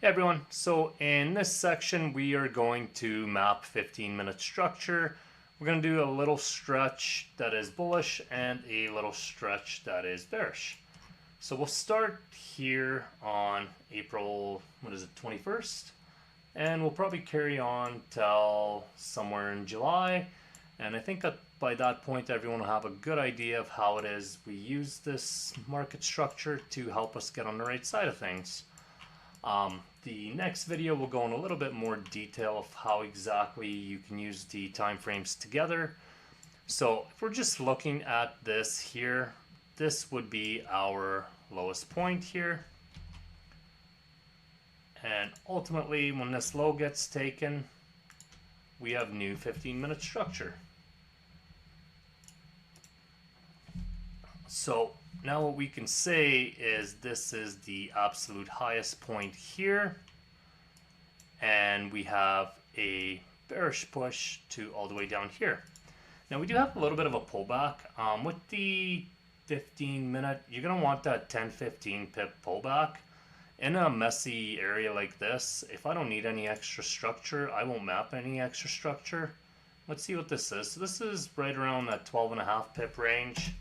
Hey everyone, so in this section we are going to map 15-minute structure. We're going to do a little stretch that is bullish and a little stretch that is bearish. So we'll start here on April, 21st? And we'll probably carry on till somewhere in July. And I think that by that point everyone will have a good idea of how it is we use this market structure to help us get on the right side of things. The next video will go in a little bit more detail of how exactly you can use the time frames together. So if we're just looking at this here, this would be our lowest point here. And ultimately, when this low gets taken, we have new 15-minute structure. So now what we can say is this is the absolute highest point here, and we have a bearish push to all the way down here. Now we do have a little bit of a pullback. With the 15-minute, you're going to want that 10-15 pip pullback. In a messy area like this, if I don't need any extra structure, I won't map any extra structure. Let's see what this is. So this is right around that 12.5 pip range.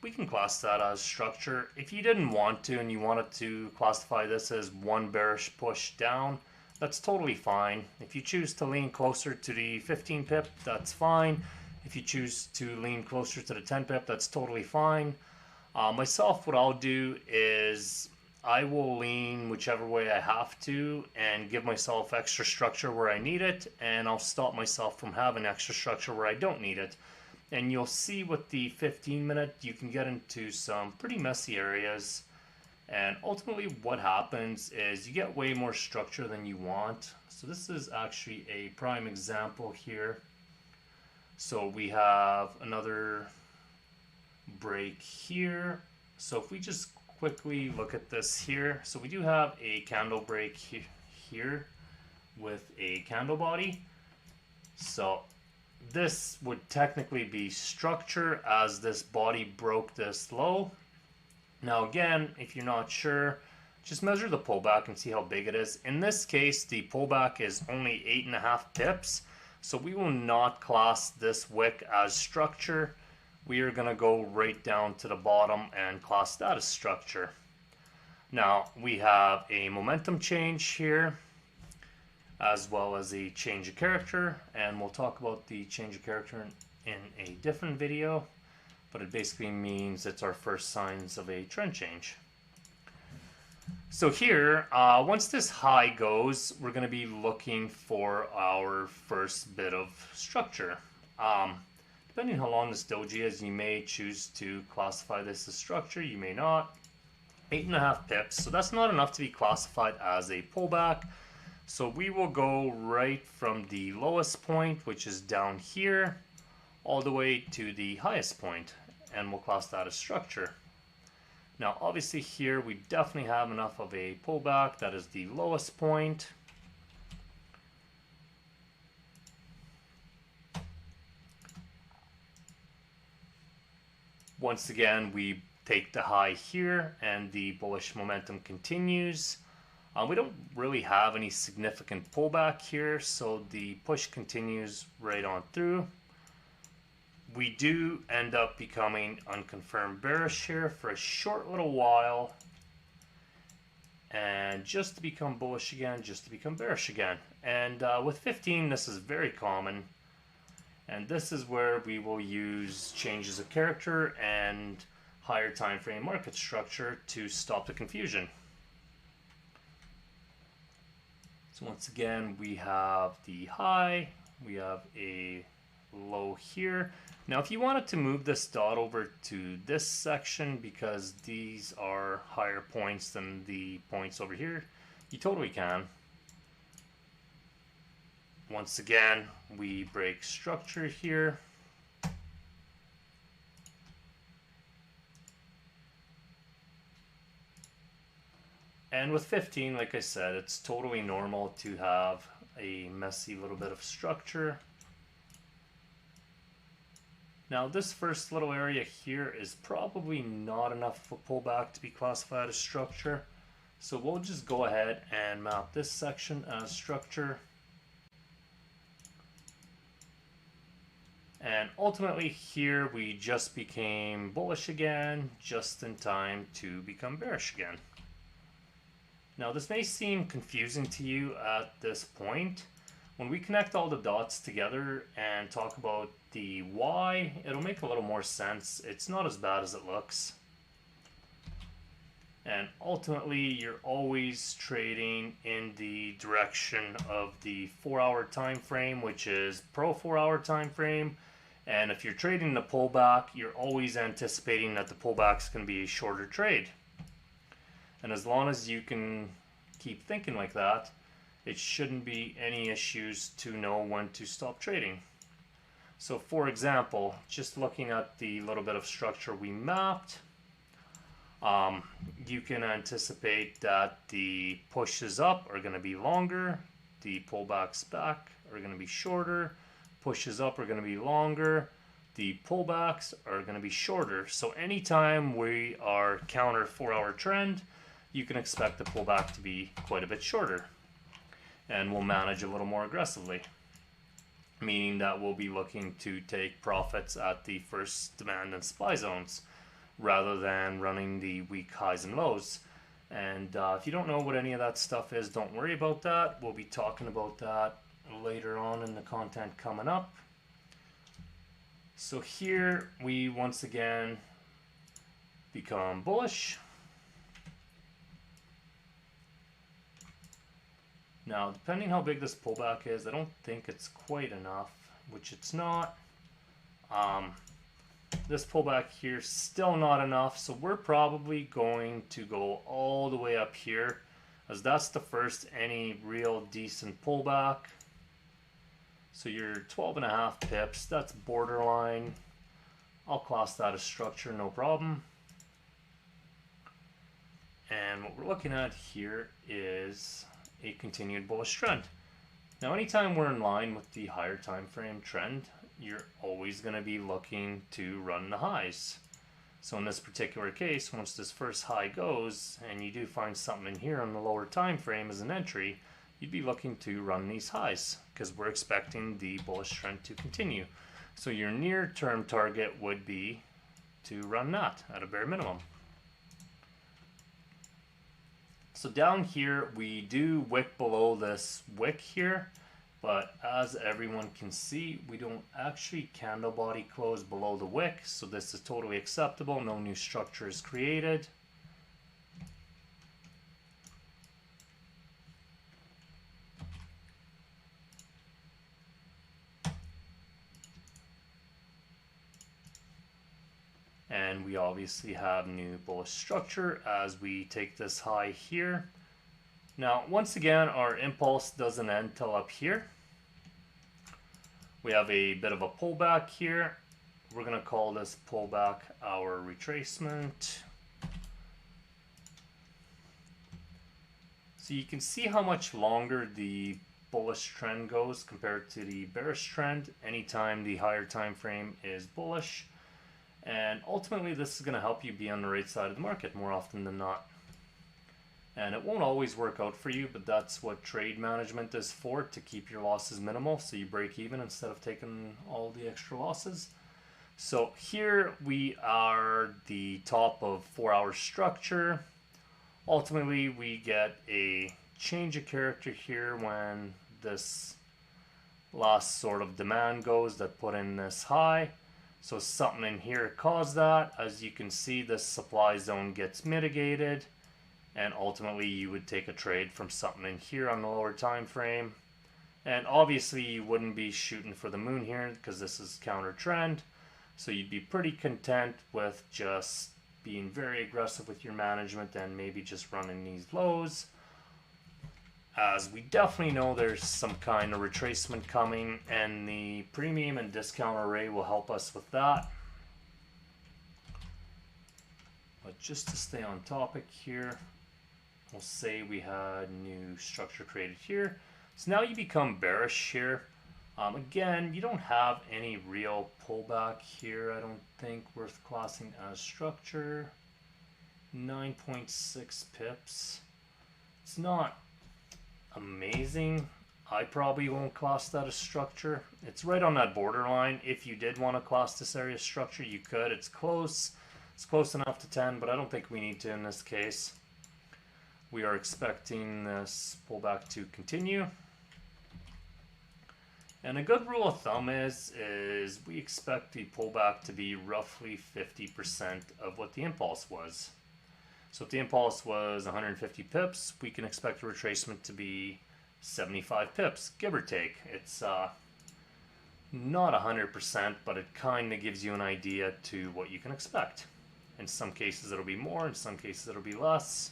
We can class that as structure. If you didn't want to and you wanted to classify this as one bearish push down, that's totally fine. If you choose to lean closer to the 15 pip, that's fine. If you choose to lean closer to the 10 pip, that's totally fine. Myself, what I'll do is I will lean whichever way I have to and give myself extra structure where I need it, and I'll stop myself from having extra structure where I don't need it. And you'll see with the 15-minute, you can get into some pretty messy areas. And ultimately what happens is you get way more structure than you want. So this is actually a prime example here. So we have another break here. So if we just quickly look at this here. So we do have a candle break here with a candle body. So this would technically be structure as this body broke this low. Now again, if you're not sure, just measure the pullback and see how big it is. In this case, the pullback is only 8.5 pips. So we will not class this wick as structure. We are going to go right down to the bottom and class that as structure. Now we have a momentum change here, as well as a change of character, and we'll talk about the change of character in a different video, but it basically means it's our first signs of a trend change. So here, once this high goes, we're going to be looking for our first bit of structure. Depending on how long this doji is, you may choose to classify this as structure, you may not. 8.5 pips, so that's not enough to be classified as a pullback. So we will go right from the lowest point, which is down here, all the way to the highest point, and we'll class that as structure. Now obviously here we definitely have enough of a pullback. That is the lowest point. Once again, we take the high here and the bullish momentum continues. We don't really have any significant pullback here, so the push continues right on through. We do end up becoming unconfirmed bearish here for a short little while, and just to become bullish again, just to become bearish again. And with 15, this is very common, and this is where we will use changes of character and higher time frame market structure to stop the confusion. So once again, we have the high, we have a low here. Now if you wanted to move this dot over to this section, because these are higher points than the points over here, you totally can. Once again, we break structure here. And with 15, like I said, it's totally normal to have a messy little bit of structure. Now this first little area here is probably not enough of a pullback to be classified as structure. So we'll just go ahead and map this section as structure. And ultimately here we just became bullish again, just in time to become bearish again. Now this may seem confusing to you at this point. When we connect all the dots together and talk about the why, it'll make a little more sense. It's not as bad as it looks. And ultimately you're always trading in the direction of the 4-hour time frame, which is pro 4-hour time frame. And if you're trading the pullback, you're always anticipating that the pullback is going to be a shorter trade. And as long as you can keep thinking like that, it shouldn't be any issues to know when to stop trading. So for example, just looking at the little bit of structure we mapped, you can anticipate that the pushes up are going to be longer, the pullbacks back are going to be shorter, pushes up are going to be longer, the pullbacks are going to be shorter. So anytime we are counter 4-hour trend, you can expect the pullback to be quite a bit shorter. And we'll manage a little more aggressively, meaning that we'll be looking to take profits at the first demand and supply zones rather than running the weak highs and lows. And if you don't know what any of that stuff is, don't worry about that. We'll be talking about that later on in the content coming up. So here we once again become bullish. Now, depending how big this pullback is, I don't think it's quite enough, which it's not. This pullback here is still not enough, so we're probably going to go all the way up here, as that's the first any real decent pullback. So you're 12.5 pips, that's borderline. I'll class that as structure, no problem. And what we're looking at here is a continued bullish trend. Now anytime we're in line with the higher time frame trend, you're always going to be looking to run the highs. So in this particular case, once this first high goes and you do find something in here on the lower time frame as an entry, you'd be looking to run these highs because we're expecting the bullish trend to continue. So your near term target would be to run that at a bare minimum. So down here we do wick below this wick here, but as everyone can see, we don't actually candle body close below the wick, so this is totally acceptable. No new structure is created. And we obviously have new bullish structure as we take this high here. Now, once again, our impulse doesn't end till up here. We have a bit of a pullback here. We're going to call this pullback our retracement. So you can see how much longer the bullish trend goes compared to the bearish trend anytime the higher time frame is bullish. And ultimately this is going to help you be on the right side of the market more often than not. And it won't always work out for you, but that's what trade management is for, to keep your losses minimal so you break even instead of taking all the extra losses. So here we are the top of 4-hour structure. Ultimately we get a change of character here when this last sort of demand goes that put in this high. So something in here caused that. As you can see, this supply zone gets mitigated, and ultimately you would take a trade from something in here on the lower time frame. And obviously you wouldn't be shooting for the moon here because this is counter trend, so you'd be pretty content with just being very aggressive with your management and maybe just running these lows, as we definitely know there's some kind of retracement coming, and the premium and discount array will help us with that. But just to stay on topic here, we'll say we had new structure created here. So now you become bearish here. Again, you don't have any real pullback here, I don't think, worth classing as structure. 9.6 pips. It's not amazing. I probably won't class that as structure. It's right on that borderline. If you did want to class this area as structure, you could. It's close. It's close enough to 10, but I don't think we need to in this case. We are expecting this pullback to continue. And a good rule of thumb is we expect the pullback to be roughly 50% of what the impulse was. So if the impulse was 150 pips, we can expect a retracement to be 75 pips, give or take. It's not 100%, but it kind of gives you an idea to what you can expect. In some cases it'll be more, in some cases it'll be less.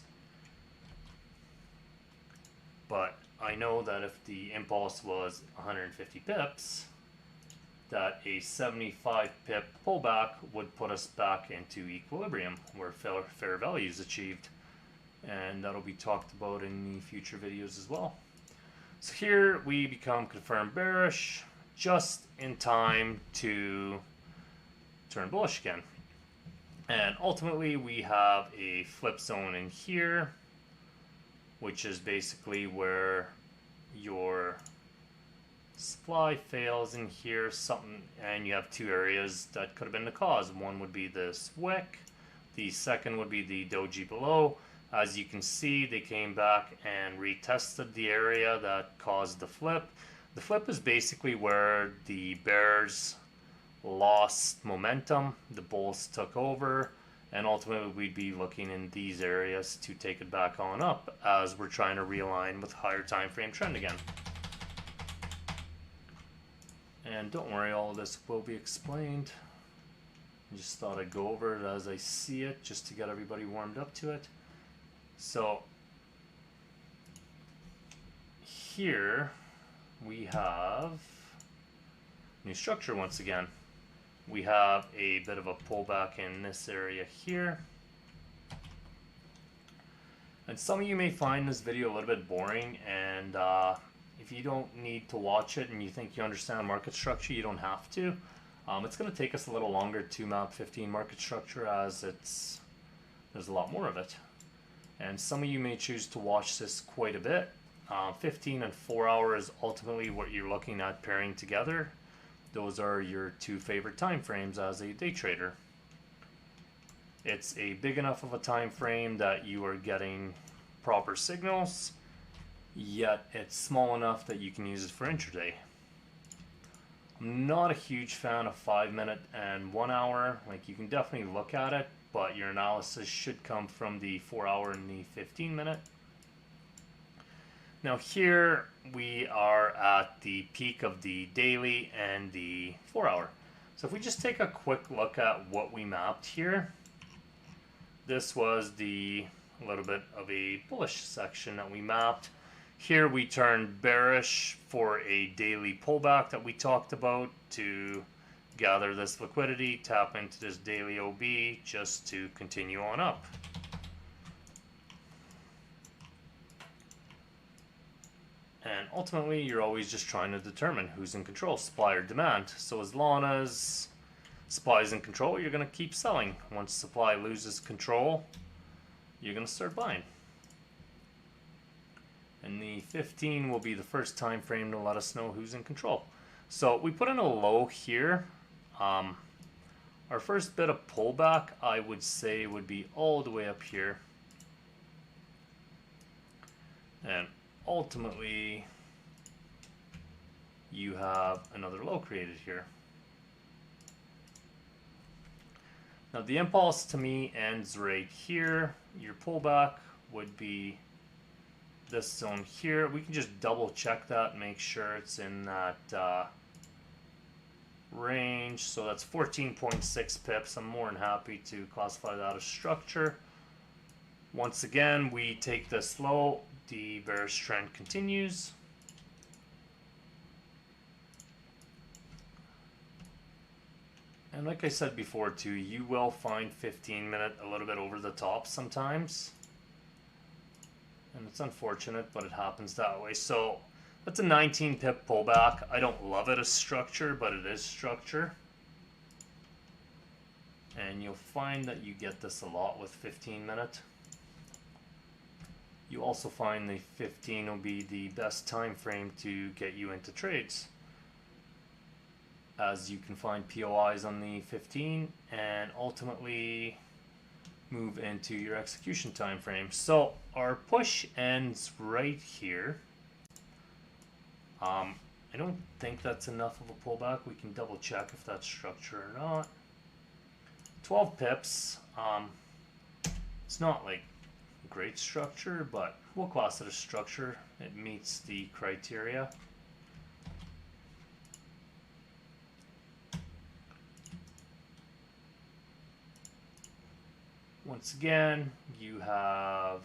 But I know that if the impulse was 150 pips, that a 75 pip pullback would put us back into equilibrium where fair value is achieved. And that'll be talked about in the future videos as well. So here we become confirmed bearish just in time to turn bullish again. And ultimately we have a flip zone in here, which is basically where your supply fails in here, and you have two areas that could have been the cause. One would be this wick, the second would be the doji below. As you can see, they came back and retested the area that caused the flip. The flip is basically where the bears lost momentum, the bulls took over, and ultimately we'd be looking in these areas to take it back on up as we're trying to realign with higher time frame trend again. And don't worry, all of this will be explained. I just thought I'd go over it as I see it just to get everybody warmed up to it. So here we have new structure once again. We have a bit of a pullback in this area here. And some of you may find this video a little bit boring, and if you don't need to watch it and you think you understand market structure, you don't have to. It's going to take us a little longer to map 15 market structure as there's a lot more of it. And some of you may choose to watch this quite a bit. 15 and 4 hour is ultimately what you're looking at pairing together. Those are your two favorite time frames as a day trader. It's a big enough of a time frame that you are getting proper signals, yet it's small enough that you can use it for intraday. I'm not a huge fan of 5 minute and 1 hour. Like, you can definitely look at it, but your analysis should come from the 4 hour and the 15 minute. Now here we are at the peak of the daily and the 4 hour. So if we just take a quick look at what we mapped here, this was the little bit of a bullish section that we mapped. Here we turned bearish for a daily pullback that we talked about to gather this liquidity, tap into this daily OB just to continue on up. And ultimately, you're always just trying to determine who's in control, supply or demand. So as long as supply is in control, you're going to keep selling. Once supply loses control, you're going to start buying. And the 15 will be the first time frame to let us know who's in control. So we put in a low here. Our first bit of pullback, I would say, would be all the way up here. And ultimately, you have another low created here. Now the impulse to me ends right here. Your pullback would be this zone here. We can just double check that and make sure it's in that range. So that's 14.6 pips. I'm more than happy to classify that as structure. Once again, we take this low. The bearish trend continues. And like I said before too, you will find 15 minute a little bit over the top sometimes. And it's unfortunate, but it happens that way. So that's a 19 pip pullback. I don't love it as structure, but it is structure. And you'll find that you get this a lot with 15 minute. you also find the 15 will be the best time frame to get you into trades, as you can find POIs on the 15 and ultimately move into your execution time frame. So our push ends right here. I don't think that's enough of a pullback. We can double check if that's structure or not. 12 pips. It's not like great structure, but we'll class it as structure. It meets the criteria. Once again, you have,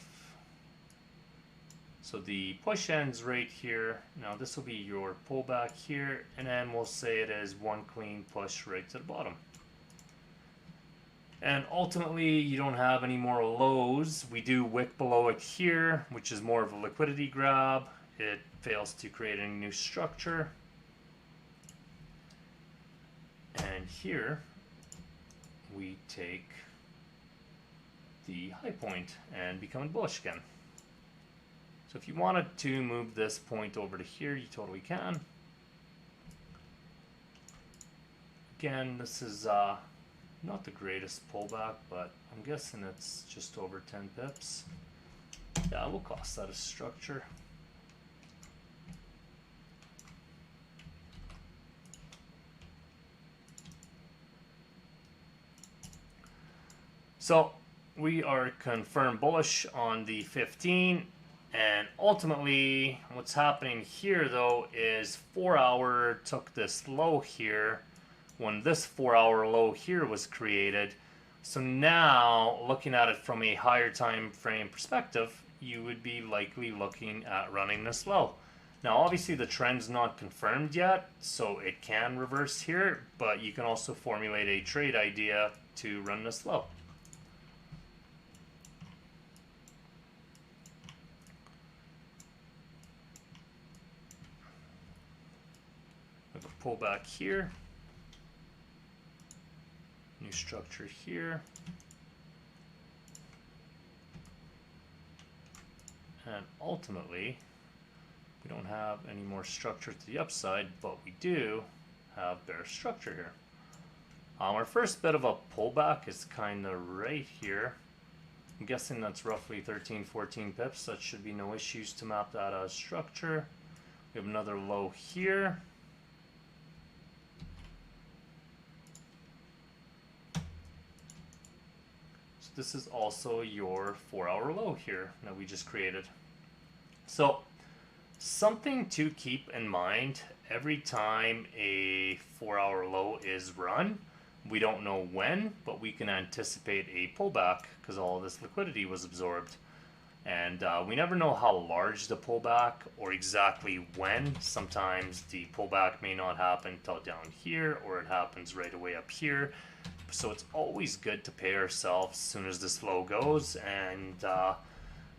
so the push ends right here. Now this will be your pullback here, and then we'll say it is one clean push right to the bottom. And ultimately, you don't have any more lows. We do wick below it here, which is more of a liquidity grab. It fails to create any new structure. And here, we take the high point and become bullish again. So if you wanted to move this point over to here, you totally can. Again, this is not the greatest pullback, but I'm guessing it's just over 10 pips. Yeah, we'll class that as structure. So we are confirmed bullish on the 15, and ultimately what's happening here though is 4 hour took this low here when this 4 hour low here was created. So now looking at it from a higher time frame perspective, you would be likely looking at running this low. Now obviously the trend's not confirmed yet, so it can reverse here, but you can also formulate a trade idea to run this low. Pull back here, new structure here, and ultimately we don't have any more structure to the upside, but we do have bearish structure here. Our first bit of a pullback is kind of right here. I'm guessing that's roughly 13-14 pips. That should be no issues to map that as structure. We have another low here. This is also your 4 hour low here that we just created. So something to keep in mind every time a 4 hour low is run, we don't know when, but we can anticipate a pullback because all of this liquidity was absorbed. And we never know how large the pullback or exactly when. Sometimes the pullback may not happen till down here, or it happens right away up here. So it's always good to pay ourselves as soon as this low goes and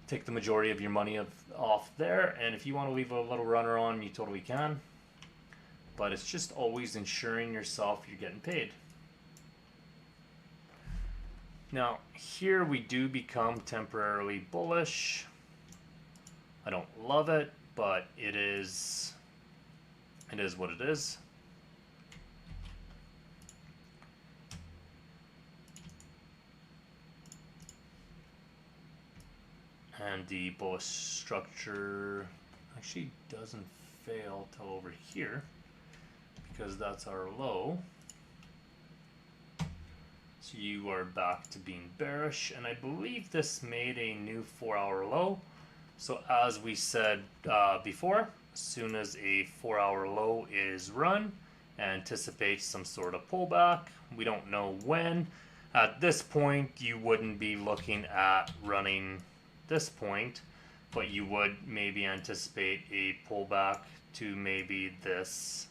take the majority of your money off there. And if you want to leave a little runner on, you totally can. But it's just always ensuring yourself you're getting paid. Now here we do become temporarily bullish. I don't love it, but it is what it is. And the bullish structure actually doesn't fail till over here because that's our low. So you are back to being bearish, and I believe this made a new 4 hour low. So as we said before, as soon as a 4 hour low is run, anticipate some sort of pullback. We don't know when. At this point, you wouldn't be looking at running this point, but you would maybe anticipate a pullback to maybe this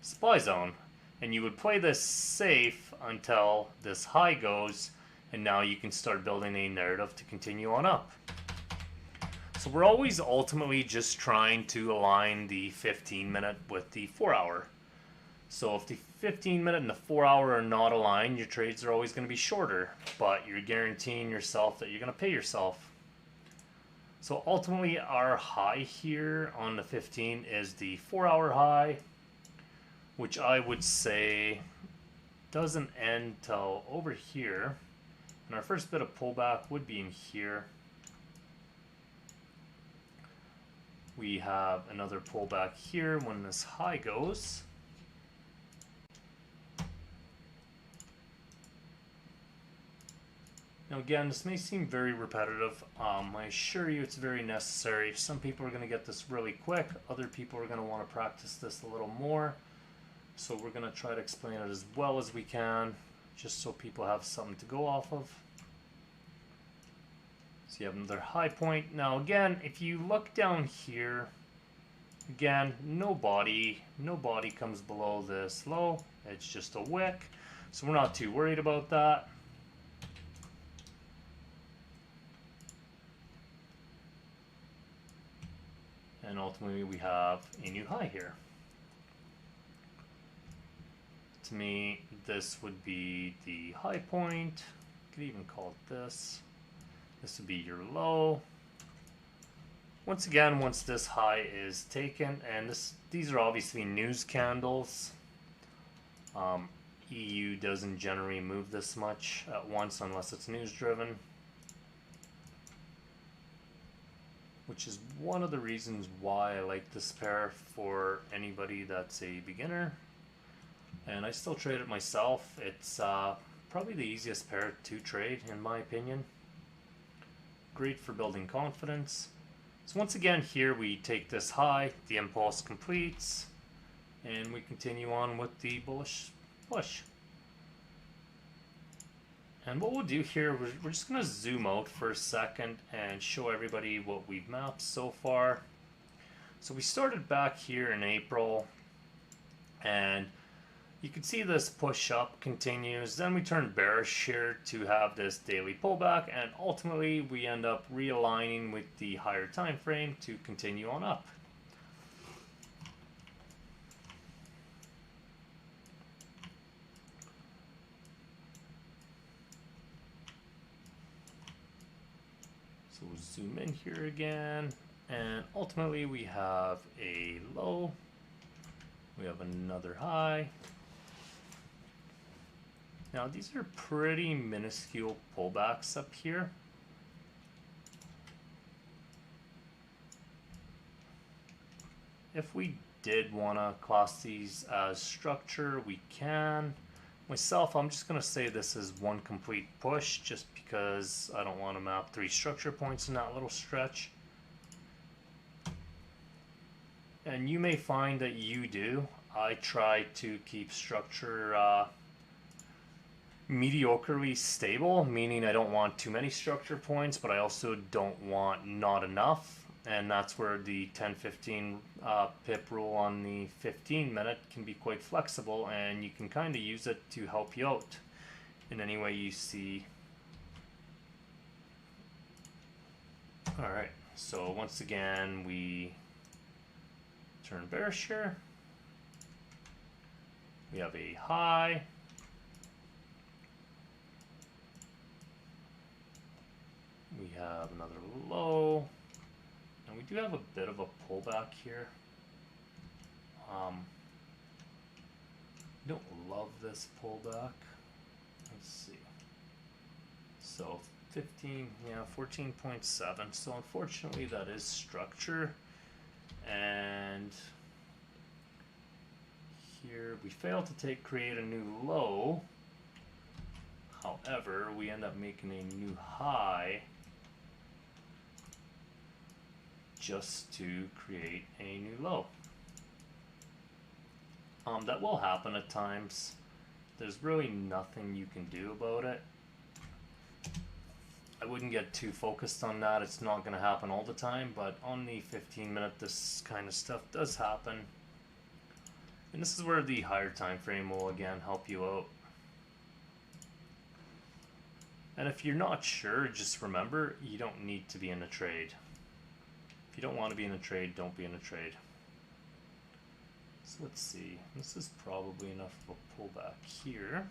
supply zone, and you would play this safe until this high goes, and now you can start building a narrative to continue on up. So we're always ultimately just trying to align the 15-minute with the 4 hour. So if the 15-minute and the 4 hour are not aligned, your trades are always going to be shorter, but you're guaranteeing yourself that you're going to pay yourself. So ultimately our high here on the 15 is the 4-hour high, which I would say doesn't end till over here. And our first bit of pullback would be in here. We have another pullback here when this high goes. Now again, this may seem very repetitive. I assure you it's very necessary. Some people are going to get this really quick. Other people are going to want to practice this a little more. So we're going to try to explain it as well as we can, just so people have something to go off of. So you have another high point. Now again, if you look down here, again, no body comes below this low. It's just a wick. So we're not too worried about that. And ultimately we have a new high here. To me, this would be the high point. Could even call it this. This would be your low. Once again, once this high is taken, and these are obviously news candles. EU doesn't generally move this much at once unless it's news driven, which is one of the reasons why I like this pair for anybody that's a beginner. And I still trade it myself. It's probably the easiest pair to trade in my opinion. Great for building confidence. So once again here we take this high, the impulse completes, and we continue on with the bullish push. And what we'll do here, we're just going to zoom out for a second and show everybody what we've mapped so far. So we started back here in April, and you can see this push up continues. Then we turn bearish here to have this daily pullback, and ultimately we end up realigning with the higher time frame to continue on up. So we'll zoom in here again, and ultimately we have a low, we have another high. Now these are pretty minuscule pullbacks up here. If we did want to class these as structure, we can. Myself, I'm just going to say this is one complete push just because I don't want to map 3 structure points in that little stretch. And you may find that you do. I try to keep structure mediocrely stable, meaning I don't want too many structure points, but I also don't want not enough. And that's where the 10-15 pip rule on the 15-minute can be quite flexible, and you can kind of use it to help you out in any way you see. Alright, so once again we turn bearish here. We have a high. We have another low. And we do have a bit of a pullback here. Don't love this pullback. Let's see. So 15, yeah, 14.7. So unfortunately that is structure. And here we fail to create a new low. However, we end up making a new high just to create a new low. That will happen at times. There's really nothing you can do about it. I wouldn't get too focused on that. It's not going to happen all the time, but on the 15-minute, this kind of stuff does happen. And this is where the higher time frame will again help you out. And if you're not sure, just remember, you don't need to be in a trade. If you don't want to be in a trade, don't be in a trade. So let's see. This is probably enough of a pullback here.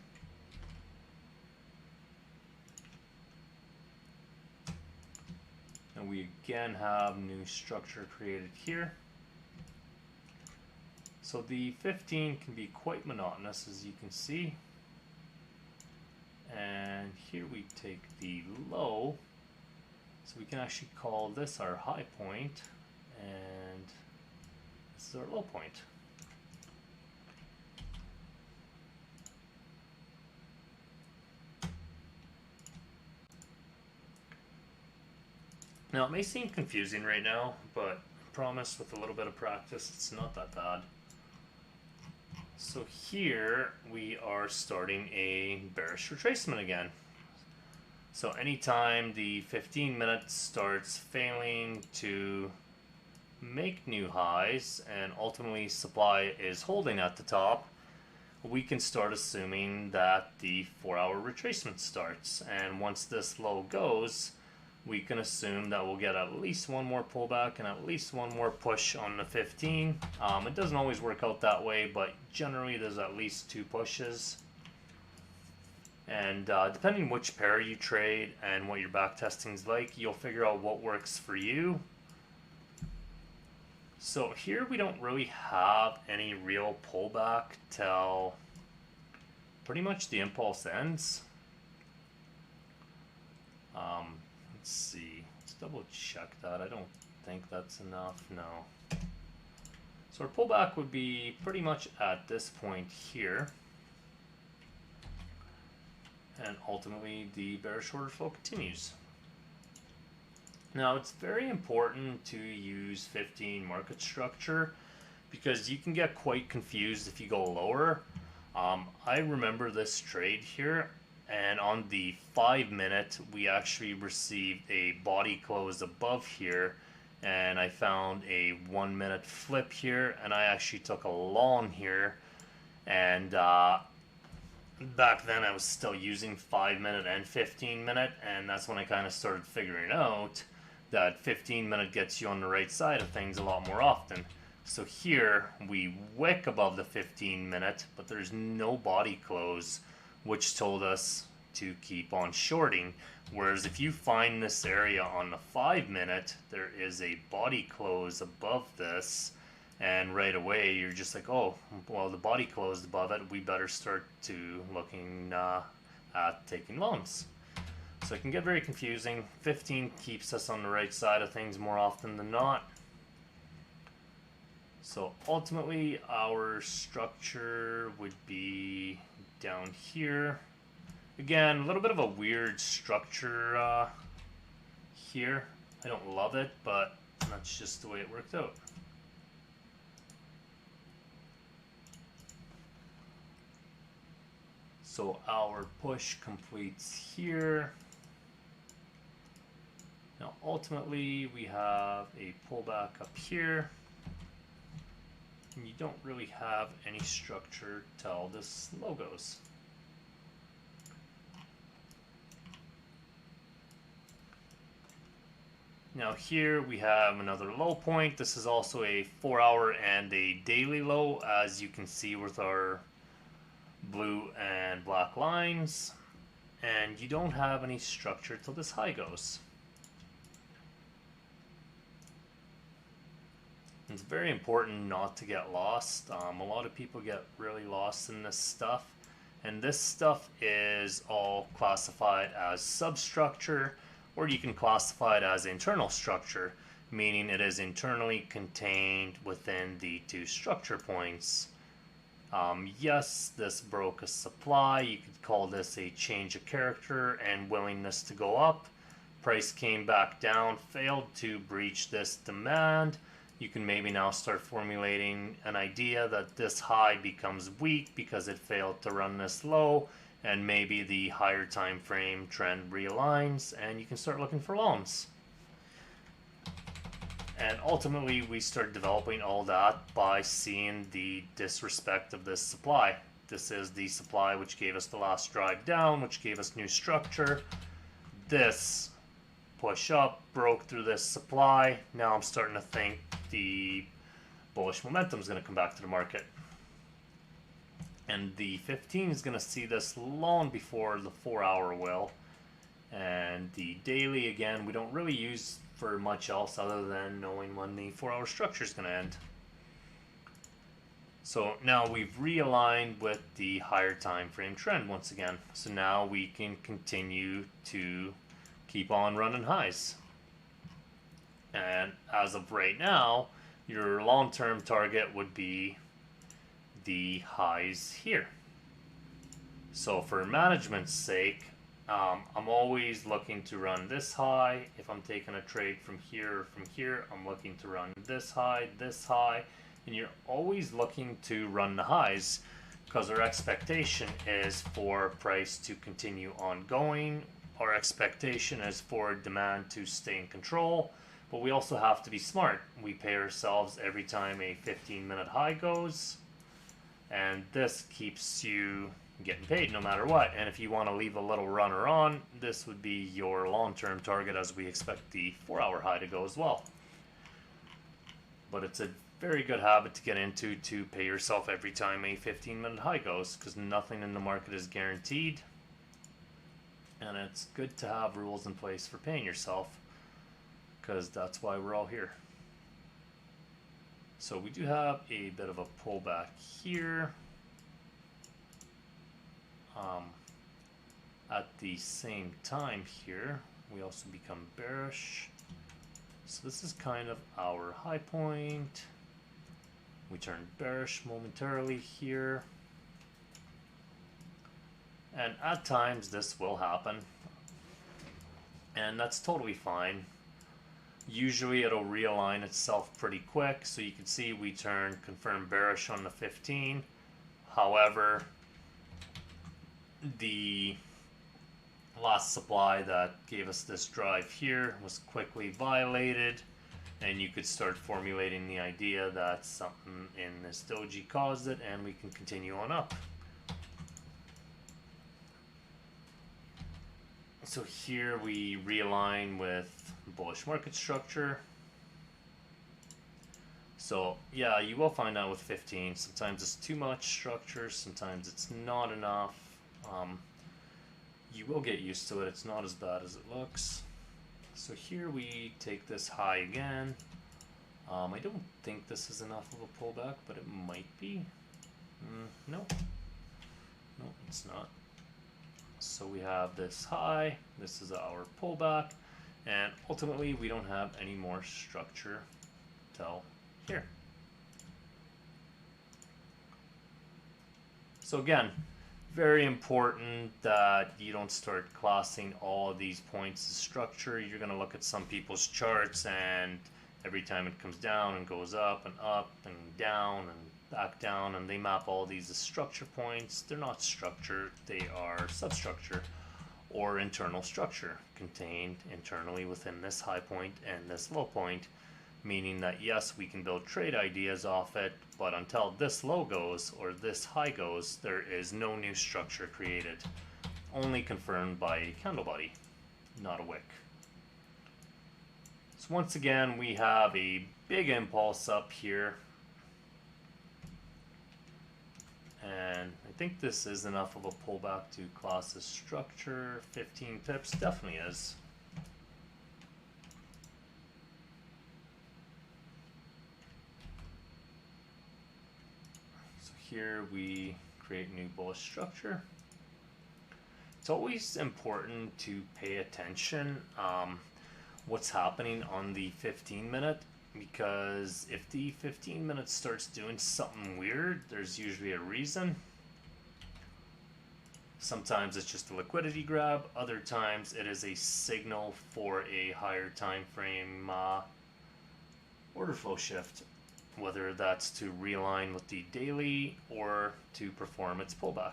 And And we again have new structure created here. So the 15 can be quite monotonous, as you can see. And here we take the low. So we can actually call this our high point, and this is our low point. Now it may seem confusing right now, but I promise with a little bit of practice it's not that bad. So here we are starting a bearish retracement again. So anytime the 15 minutes starts failing to make new highs and ultimately supply is holding at the top, we can start assuming that the 4-hour retracement starts. And once this low goes, we can assume that we'll get at least one more pullback and at least one more push on the 15. It doesn't always work out that way, but generally there's at least 2 pushes. And depending which pair you trade and what your back testing's like, you'll figure out what works for you. So here we don't really have any real pullback till pretty much the impulse ends. Let's see, let's double check that. I don't think that's enough, no. So our pullback would be pretty much at this point here. And ultimately the bearish order flow continues. Now it's very important to use 15 market structure because you can get quite confused if you go lower. I remember this trade here, and on the 5-minute we actually received a body close above here, and I found a 1-minute flip here, and I actually took a long here. And back then I was still using 5-minute and 15-minute, and that's when I kind of started figuring out that 15-minute gets you on the right side of things a lot more often. So here we wick above the 15-minute, but there's no body close, which told us to keep on shorting. Whereas if you find this area on the 5-minute, there is a body close above this, and right away you're just like, oh, well, the body closed above it, we better start to looking at taking loans. So it can get very confusing. 15 keeps us on the right side of things more often than not. So ultimately our structure would be down here. Again, a little bit of a weird structure here. I don't love it, but that's just the way it worked out. So our push completes here. Now ultimately we have a pullback up here, and you don't really have any structure till this low goes. Now here we have another low point. This is also a 4-hour and a daily low, as you can see with our blue and black lines, and you don't have any structure till this high goes. It's very important not to get lost. A lot of people get really lost in this stuff, and this stuff is all classified as substructure, or you can classify it as internal structure, meaning it is internally contained within the 2 structure points. Yes, this broke a supply. You could call this a change of character and willingness to go up. Price came back down, failed to breach this demand. You can maybe now start formulating an idea that this high becomes weak because it failed to run this low, and maybe the higher time frame trend realigns, and you can start looking for loans. And ultimately we start developing all that by seeing the disrespect of this supply. This is the supply which gave us the last drive down, which gave us new structure. This push up broke through this supply. Now I'm starting to think the bullish momentum is going to come back to the market. And the 15 is going to see this long before the 4-hour will. And the daily, again, we don't really use for much else other than knowing when the 4-hour structure is going to end. So now we've realigned with the higher time frame trend once again. So now we can continue to keep on running highs. And as of right now, your long-term target would be the highs here. So for management's sake, I'm always looking to run this high. If I'm taking a trade from here or from here, I'm looking to run this high, and you're always looking to run the highs because our expectation is for price to continue ongoing. Our expectation is for demand to stay in control, but we also have to be smart. We pay ourselves every time a 15-minute high goes, and this keeps you getting paid no matter what. And if you want to leave a little runner on, this would be your long-term target, as we expect the 4-hour high to go as well. But it's a very good habit to get into, to pay yourself every time a 15-minute high goes, because nothing in the market is guaranteed, and it's good to have rules in place for paying yourself, because that's why we're all here. So we do have a bit of a pullback here. At the same time here, we also become bearish. So this is kind of our high point. We turn bearish momentarily here. And at times this will happen. And that's totally fine. Usually it'll realign itself pretty quick. So you can see we turn confirmed bearish on the 15. However, the last supply that gave us this drive here was quickly violated, and you could start formulating the idea that something in this doji caused it, and we can continue on up. So here we realign with bullish market structure. So yeah, you will find out with 15, sometimes it's too much structure, sometimes it's not enough. You will get used to it. It's not as bad as it looks. So here we take this high again. I don't think this is enough of a pullback, but it might be. No, it's not. So we have this high. This is our pullback, and ultimately we don't have any more structure till here. So again, very important that you don't start classing all of these points as structure. You're going to look at some people's charts, and every time it comes down and goes up and down and back down, and they map all these as structure points. They're not structure, they are substructure or internal structure contained internally within this high point and this low point, meaning that yes, we can build trade ideas off it, but until this low goes or this high goes, there is no new structure created, only confirmed by a candle body, not a wick. So once again, we have a big impulse up here, and I think this is enough of a pullback to class as structure. 15 pips definitely is. Here we create new bullish structure. It's always important to pay attention what's happening on the 15-minute, because if the 15-minute starts doing something weird, there's usually a reason. Sometimes it's just a liquidity grab, other times it is a signal for a higher time frame order flow shift, whether that's to realign with the daily or to perform its pullback.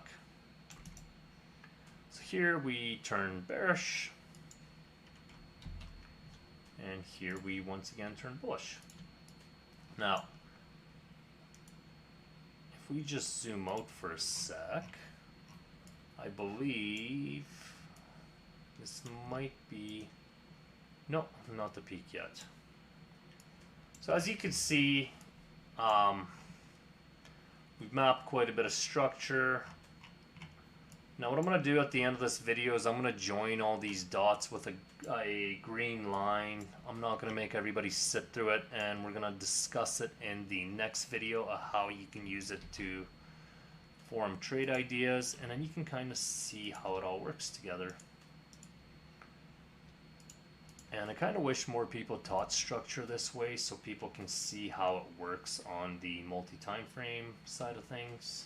So here we turn bearish, and here we once again turn bullish. Now, if we just zoom out for a sec, I believe this might be, no, not the peak yet. So as you can see, we've mapped quite a bit of structure. Now what I'm going to do at the end of this video is I'm going to join all these dots with a green line. I'm not going to make everybody sit through it, and we're going to discuss it in the next video of how you can use it to form trade ideas, and then you can kind of see how it all works together. And I kind of wish more people taught structure this way so people can see how it works on the multi-time frame side of things.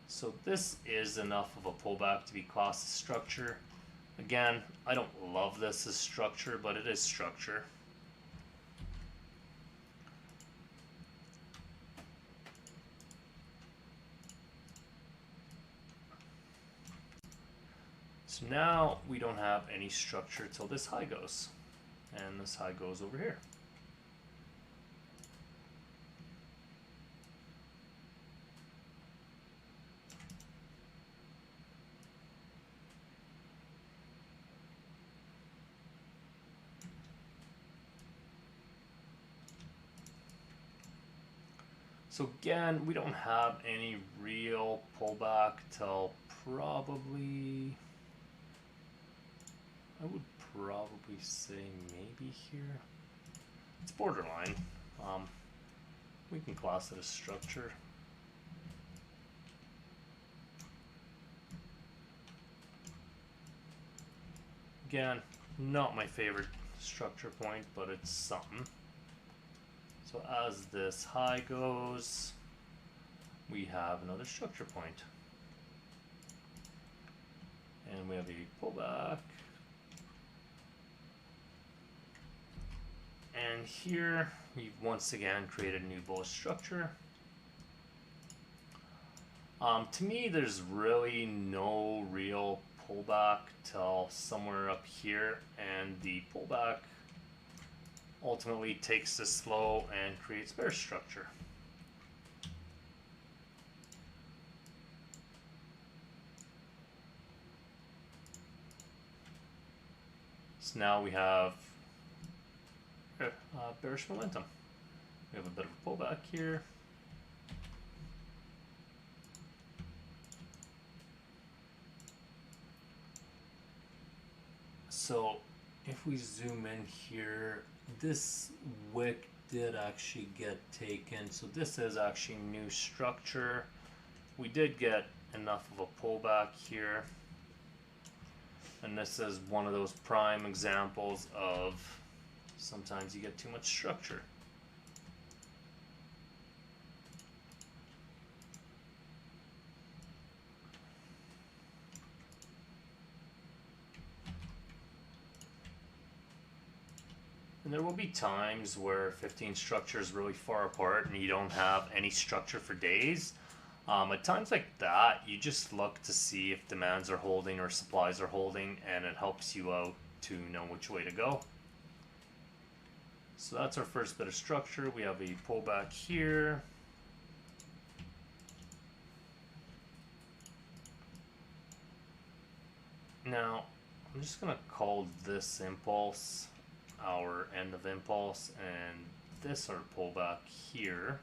So this is enough of a pullback to be classed as structure. Again, I don't love this as structure, but it is structure. So now we don't have any structure till this high goes, and this high goes over here. So again, we don't have any real pullback till probably, I would probably say maybe here. It's borderline. We can class it as structure. Again, not my favorite structure point, but it's something. So as this high goes, we have another structure point. And we have a pullback. And here we've once again created a new bullish structure. To me, there's really no real pullback till somewhere up here, and the pullback ultimately takes this low and creates bear structure. So now we have bearish momentum. We have a bit of a pullback here. So if we zoom in here, this wick did actually get taken. So this is actually new structure. We did get enough of a pullback here. And this is one of those prime examples of sometimes you get too much structure. And there will be times where 15 structure is really far apart and you don't have any structure for days. At times like that, you just look to see if demands are holding or supplies are holding, and it helps you out to know which way to go. So that's our first bit of structure. We have a pullback here. Now, I'm just going to call this impulse our end of impulse, and this our pullback here.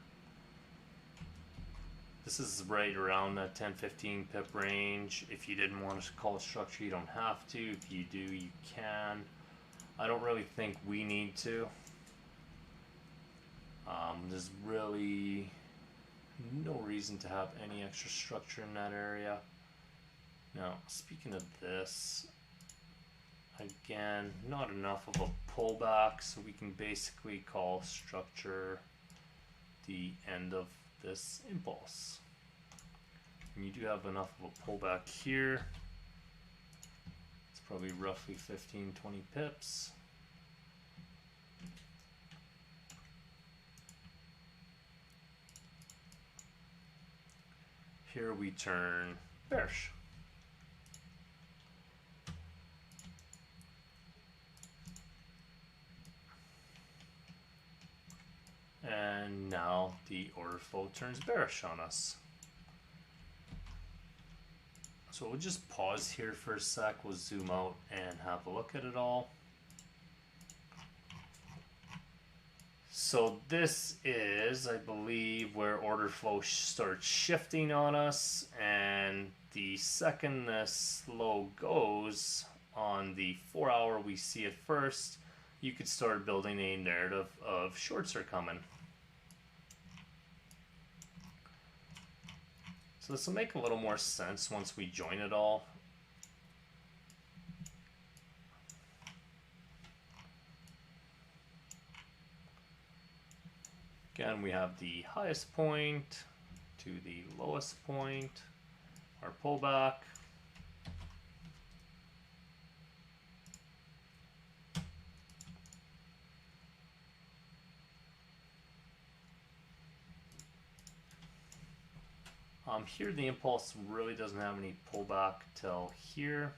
This is right around that 10-15 pip range. If you didn't want to call it structure, you don't have to. If you do, you can. I don't really think we need to. There's really no reason to have any extra structure in that area. Now, speaking of this, again, not enough of a pullback, so we can basically call structure the end of this impulse. And you do have enough of a pullback here. It's probably roughly 15-20 pips. Here we turn bearish. And now the order flow turns bearish on us. So we'll just pause here for a sec. We'll zoom out and have a look at it all. So this is, I believe, where order flow starts shifting on us, and the second this low goes on the 4 hour we see it first, you could start building a narrative of shorts are coming. So this will make a little more sense once we join it all. Again, we have the highest point to the lowest point, our pullback. Here the impulse really doesn't have any pullback till here.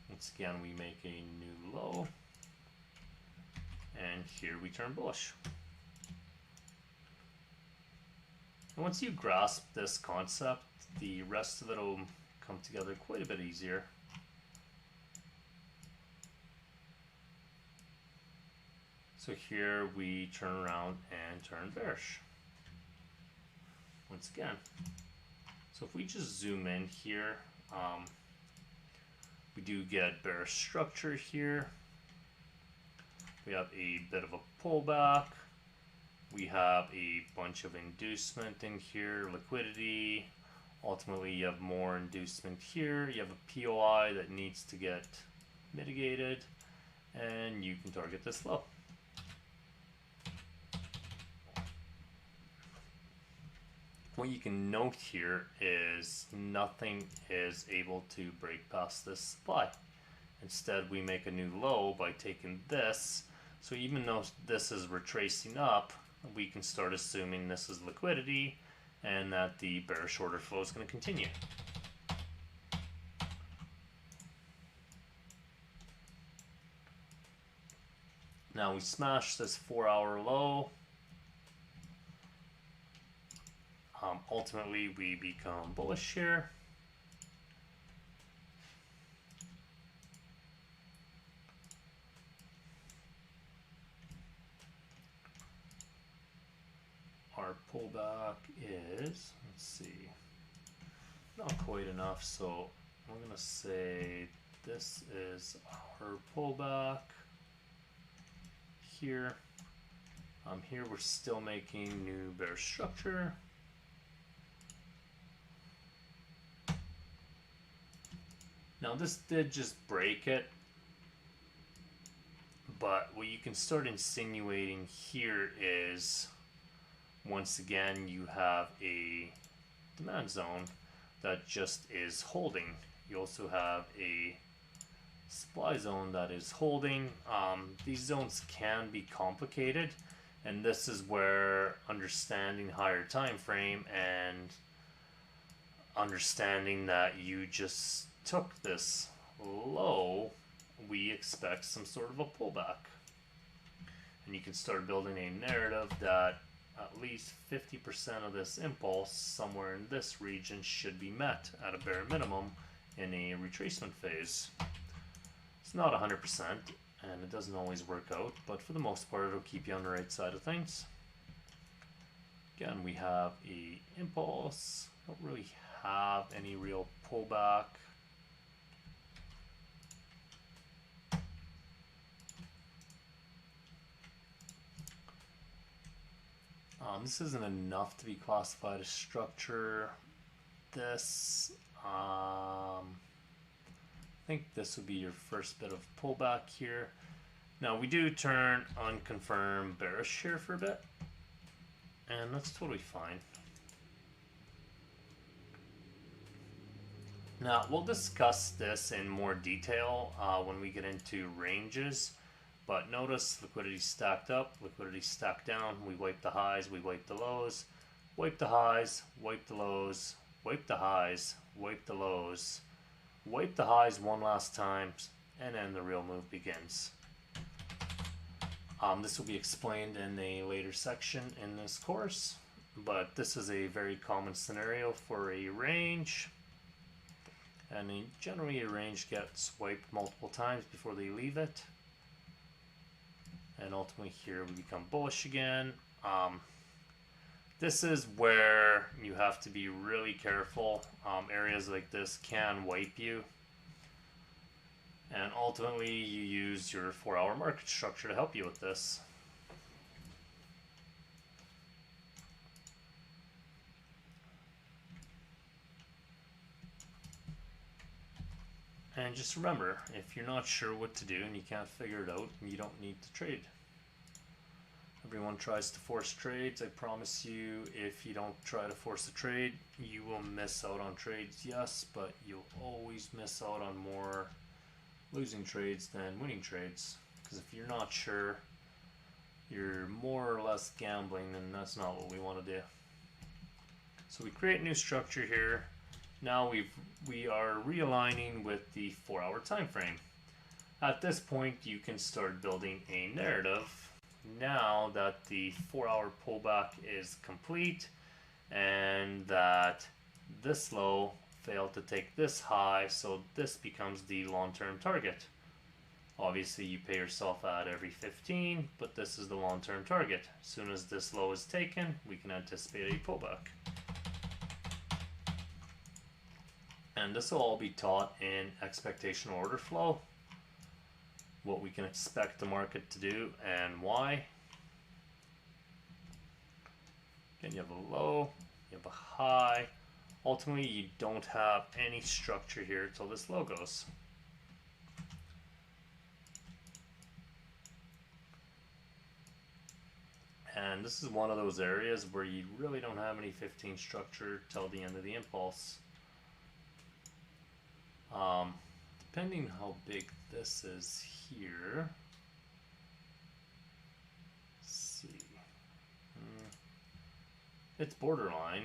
Once again, we make a new low, and here we turn bullish. And once you grasp this concept, the rest of it will come together quite a bit easier. So here we turn around and turn bearish once again. So if we just zoom in here, we do get bearish structure here. We have a bit of a pullback. We have a bunch of inducement in here, liquidity. Ultimately, you have more inducement here. You have a POI that needs to get mitigated, and you can target this low. What you can note here is nothing is able to break past this supply. Instead, we make a new low by taking this. So even though this is retracing up, we can start assuming this is liquidity and that the bearish order flow is going to continue. Now we smash this 4 hour low. Ultimately, we become bullish here. Our pullback is, let's see, not quite enough, so I'm going to say this is our pullback here. Here we're still making new bearish structure. Now this did just break it, but what you can start insinuating here is, once again, you have a demand zone that just is holding. You also have a supply zone that is holding. These zones can be complicated, and this is where understanding higher time frame and understanding that you just took this low, we expect some sort of a pullback. And you can start building a narrative that at least 50% of this impulse somewhere in this region should be met at a bare minimum in a retracement phase. It's not 100% and it doesn't always work out, but for the most part it'll keep you on the right side of things. Again, we have a impulse, don't really have any real pullback. This isn't enough to be classified as structure. This, I think this would be your first bit of pullback here. Now we do turn unconfirmed bearish here for a bit, and that's totally fine. Now we'll discuss this in more detail when we get into ranges. But notice liquidity stacked up, liquidity stacked down. We wipe the highs, we wipe the lows, wipe the highs, wipe the lows, wipe the highs, wipe the lows, wipe the highs one last time, and then the real move begins. This will be explained in a later section in this course, but this is a very common scenario for a range. And then generally a range gets wiped multiple times before they leave it. And ultimately here we become bullish again. This is where you have to be really careful. Areas like this can wipe you. And ultimately you use your 4-hour market structure to help you with this. And just remember, if you're not sure what to do and you can't figure it out, you don't need to trade. Everyone tries to force trades. I promise you, if you don't try to force a trade, you will miss out on trades, yes, but you'll always miss out on more losing trades than winning trades. Because if you're not sure, you're more or less gambling, and that's not what we want to do. So we create a new structure here. Now we are realigning with the 4-hour time frame. At this point, you can start building a narrative. Now that the 4-hour pullback is complete and that this low failed to take this high, so this becomes the long-term target. Obviously you pay yourself out every 15, but this is the long-term target. As soon as this low is taken, we can anticipate a pullback. And this will all be taught in expectation order flow. What we can expect the market to do and why. Again, you have a low, you have a high. Ultimately, you don't have any structure here until this low goes. And this is one of those areas where you really don't have any 15 structure till the end of the impulse. Depending how big this is here, let's see, it's borderline.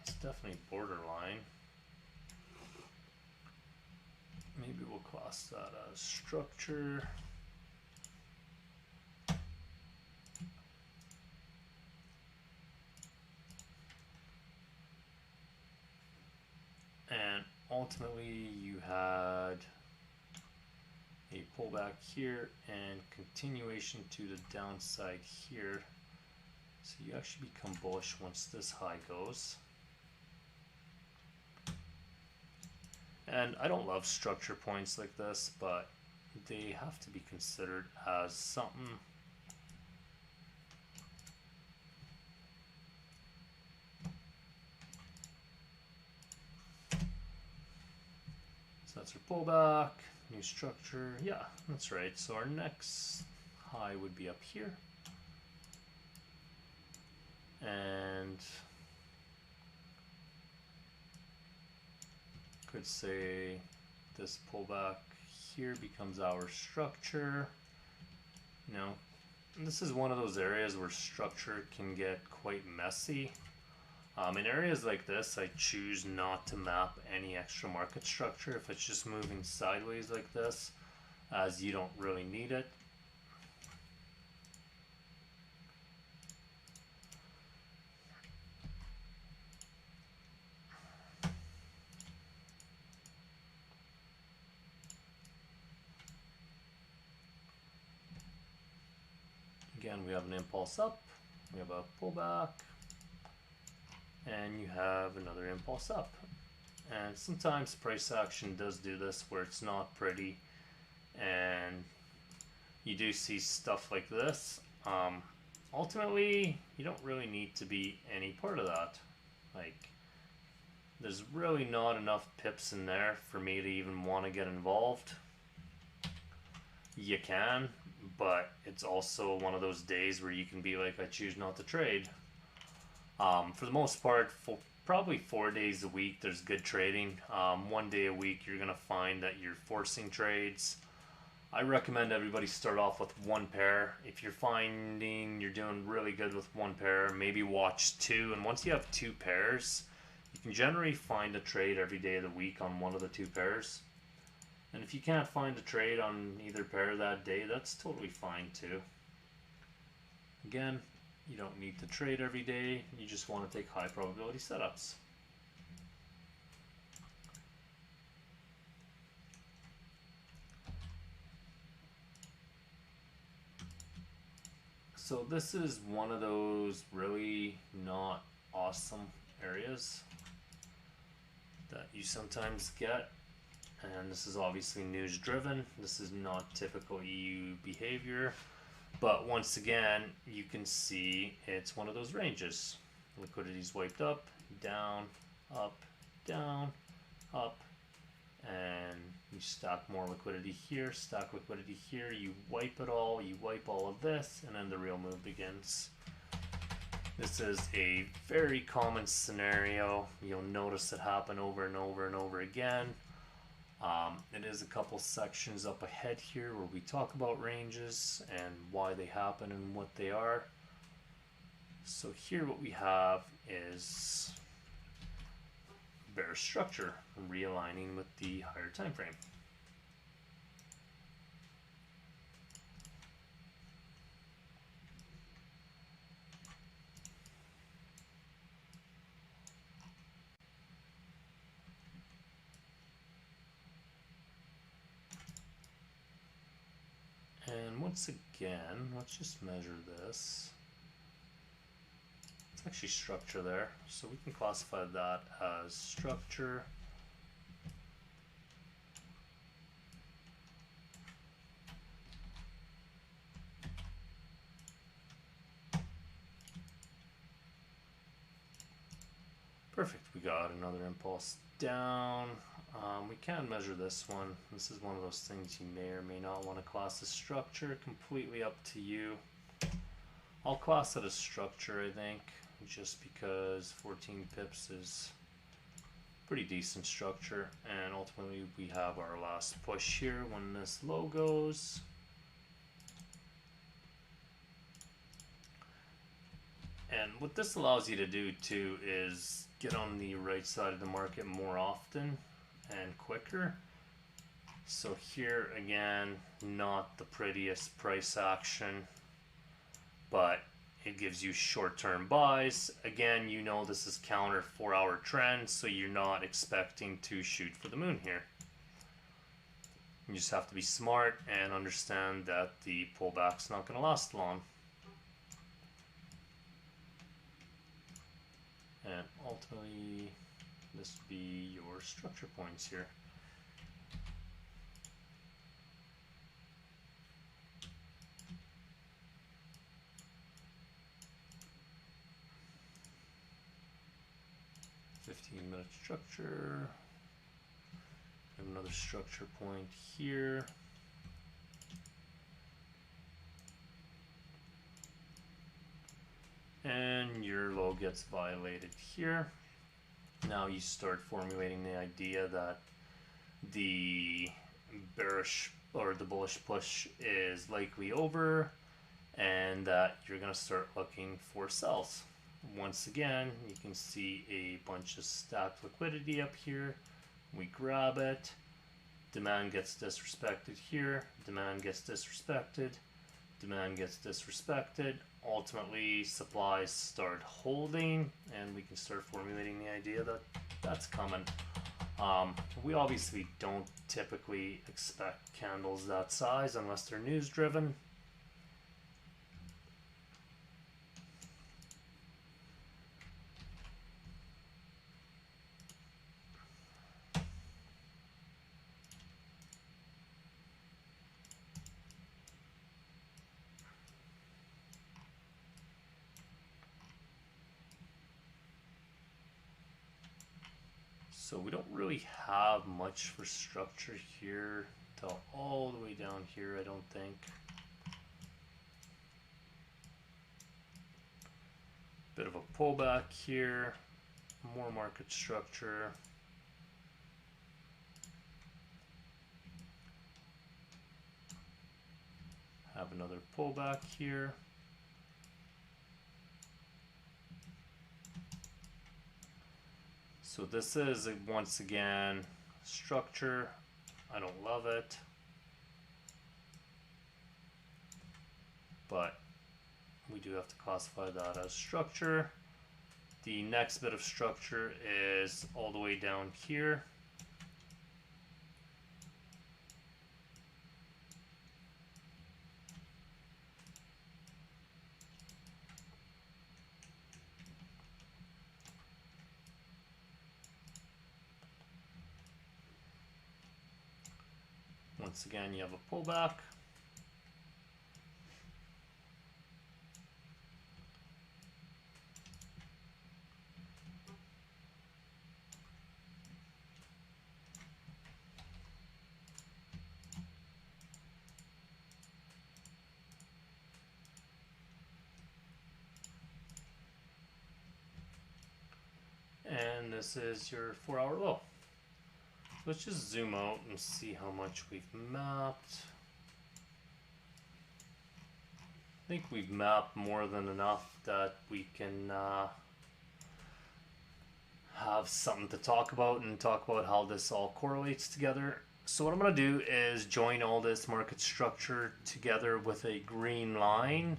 It's definitely borderline. Maybe we'll class that as structure. And ultimately you had a pullback here and continuation to the downside here. So you actually become bullish once this high goes. And I don't love structure points like this, but they have to be considered as something. So that's our pullback, new structure. Yeah, that's right. So our next high would be up here. And could say this pullback here becomes our structure. You know, and this is one of those areas where structure can get quite messy. In areas like this, I choose not to map any extra market structure if it's just moving sideways like this, as you don't really need it. Again, we have an impulse up, we have a pullback, and you have another impulse up. And sometimes price action does do this where it's not pretty, and you do see stuff like this. Ultimately, you don't really need to be any part of that. Like, there's really not enough pips in there for me to even want to get involved. You can, but it's also one of those days where you can be like, I choose not to trade. For the most part, for probably 4 days a week, there's good trading. 1 day a week, you're going to find that you're forcing trades. I recommend everybody start off with one pair. If you're finding you're doing really good with one pair, maybe watch two. And once you have two pairs, you can generally find a trade every day of the week on one of the two pairs. And if you can't find a trade on either pair that day, that's totally fine too. Again, you don't need to trade every day. You just want to take high probability setups. So this is one of those really not awesome areas that you sometimes get, and this is obviously news driven. This is not typical EU behavior, but once again you can see it's one of those ranges. Liquidity's wiped up, down, up, down, up, and you stack more liquidity here, stack liquidity here, you wipe it all, you wipe all of this, and then the real move begins. This is a very common scenario. You'll notice it happen over and over and over again. It is a couple sections up ahead here where we talk about ranges and why they happen and what they are. So here what we have is bearish structure realigning with the higher time frame. And once again, let's just measure this. It's actually structure there, so we can classify that as structure. Perfect, we got another impulse down. We can measure this one. This is one of those things you may or may not want to class as structure. Completely up to you. I'll class it as structure, I think, just because 14 pips is pretty decent structure. And ultimately we have our last push here when this low goes. And what this allows you to do too is get on the right side of the market more often and quicker. So here again, not the prettiest price action, but it gives you short-term buys. Again, you know this is counter 4-hour trend, so you're not expecting to shoot for the moon here. You just have to be smart and understand that the pullback's not going to last long. And ultimately, this would be your structure points here. Minute structure. Have another structure point here. And your low gets violated here. Now you start formulating the idea that the bearish or the bullish push is likely over and that you're going to start looking for sells. Once again, you can see a bunch of stacked liquidity up here. We grab it. Demand gets disrespected here. Demand gets disrespected. Demand gets disrespected. Ultimately, supplies start holding, and we can start formulating the idea that that's coming. We obviously don't typically expect candles that size unless they're news driven. So we don't really have much for structure here till all the way down here, I don't think. Bit of a pullback here, more market structure. Have another pullback here. So this is, once again, structure. I don't love it, but we do have to classify that as structure. The next bit of structure is all the way down here. once again, you have a pullback. And this is your 4-hour low. Let's just zoom out and see how much we've mapped. I think we've mapped more than enough that we can have something to talk about and talk about how this all correlates together. So what I'm going to do is join all this market structure together with a green line,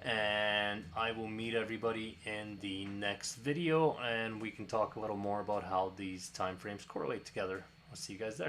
and I will meet everybody in the next video and we can talk a little more about how these time frames correlate together. I'll see you guys there.